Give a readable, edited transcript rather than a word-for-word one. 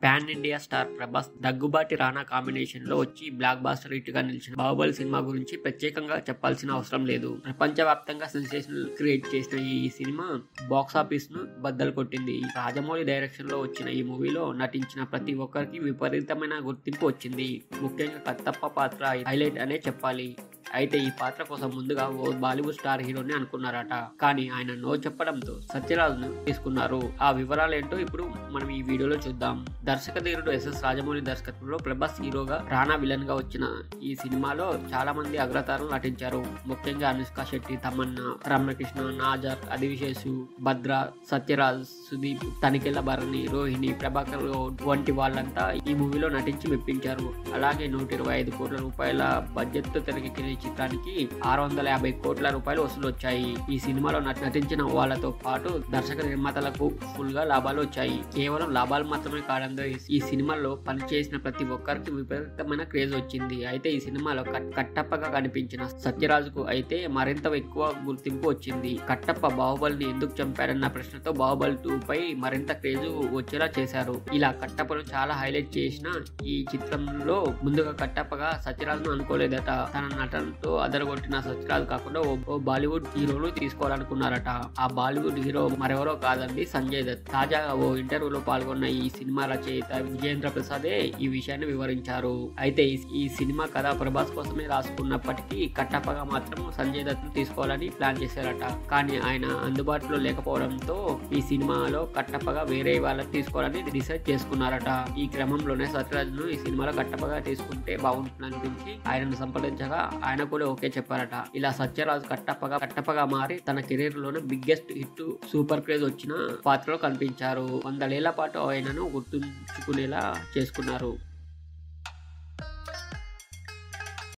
Pan India star Prabhas Daggubati రానా combination లో వచ్చి black buster hit గా నిలిచిన బాహుబలి సినిమా గురించి ప్రత్యేకంగా చెప్పాల్సిన అవసరం లేదు. ప్రపంచవ్యాప్తంగా సెన్సేషన్ క్రియేట్ చేసిన ఈ సినిమా బాక్స్ ఆఫీస్ ను బద్దలు కొట్టింది. రాజమౌళి డైరెక్షన్ లో వచ్చిన ఈ మూవీలో నటించిన ప్రతి ఒక్కరికి విపరీతమైన గుర్తింపు వచ్చింది. ముఖ్యంగా కట్టప్ప పాత్ర హైలైట్ అనే చెప్పాలి. అయితే ఈ పాత్ర కోసం ముందుగా ఓ బాలీవుడ్ స్టార్ హీరోని అనుకున్నారట. కానీ ఆయన నో చెప్పడంతో సత్యరాజ్ను తీసుకున్నారు. ఆ వివరాలు ఏంటో ఇప్పుడు మనం ఈ వీడియోలో చూద్దాం. దర్శకధీరుడు ఎస్ఎస్ రాజమౌళి దర్శకత్వంలో ప్రభాస్ హీరోగా, రానా విలన్ గా వచ్చిన ఈ సినిమాలో చాలా మంది అగ్రతారులు నటించారు. ముఖ్యంగా అనుష్క శెట్టి, తమన్నా, రమ్యకృష్ణ, నాజర్, అదివిశేషు, భద్ర, సత్యరాజ్, సుదీప్, తనికెళ్ల భరణి, రోహిణి, ప్రభాకర్ వంటి వాళ్ళంతా ఈ మూవీలో నటించి మెప్పించారు. అలాగే 125 కోట్ల రూపాయల బడ్జెట్ తో తెరకెక్కిన చిత్రానికి 650 కోట్ల రూపాయలు వసూలు వచ్చాయి. ఈ సినిమాలో నటించిన వాళ్ళతో పాటు దర్శక నిర్మాతలకు ఫుల్ గా లాభాలు వచ్చాయి. కేవలం లాభాలు మాత్రమే కాదంలో ఈ సినిమాలో పనిచేసిన ప్రతి ఒక్కరికి విపరీతమైన క్రేజ్ వచ్చింది. అయితే ఈ సినిమాలో కట్టప్పగా కనిపించిన సత్యరాజుకు అయితే మరింత ఎక్కువ గుర్తింపు వచ్చింది. కట్టప్ప బాహుబలిని ఎందుకు చంపాడన్న ప్రశ్నతో బాహుబలి 2 పై మరింత క్రేజ్ వచ్చేలా చేశారు. ఇలా కట్టప్పను చాలా హైలైట్ చేసిన ఈ చిత్రంలో ముందుగా కట్టప్పగా సత్యరాజును అనుకోలేదట. తన నటనతో అదరగొట్టిన సత్యరాజ్ కాకుండా ఓ బాలీవుడ్ హీరోను తీసుకోవాలనుకున్నారట. ఆ బాలీవుడ్ హీరో మరెవరో కాదండి, సంజయ్ దత్. తాజాగా ఓ ఇంటర్వ్యూలో పాల్గొన్న ఈ సినిమా రచయిత విజయేంద్ర ప్రసాదే ఈ విషయాన్ని వివరించారు. అయితే ఈ సినిమా కథ ప్రభాస్ కోసమే రాసుకున్నప్పటికీ కట్టప్పగా మాత్రం సంజయ్ దత్ ను తీసుకోవాలని ప్లాన్ చేశారట. కానీ ఆయన అందుబాటులో లేకపోవడంతో ఈ సినిమాలో కట్టప్పగా వేరే వాళ్ళని తీసుకోవాలని డిసైడ్ చేసుకున్నారట. ఈ క్రమంలోనే సత్యరాజ్ ను ఈ సినిమాలో కట్టప్పగా తీసుకుంటే బాగుంటుంది అనిపించి ఆయనను సంప్రదించగా ఆయన కూడా ఓకే చెప్పారట. ఇలా సత్యరాజ్ కట్టప్పగా మారి తన కెరీర్ లోనే బిగ్గెస్ట్ హిట్, సూపర్ క్రేజ్ వచ్చిన పాత్రలో కనిపించారు. 100 ఏళ్ల పాటు ఆయనను గుర్తుంచుకునేలా చేసుకున్నారు.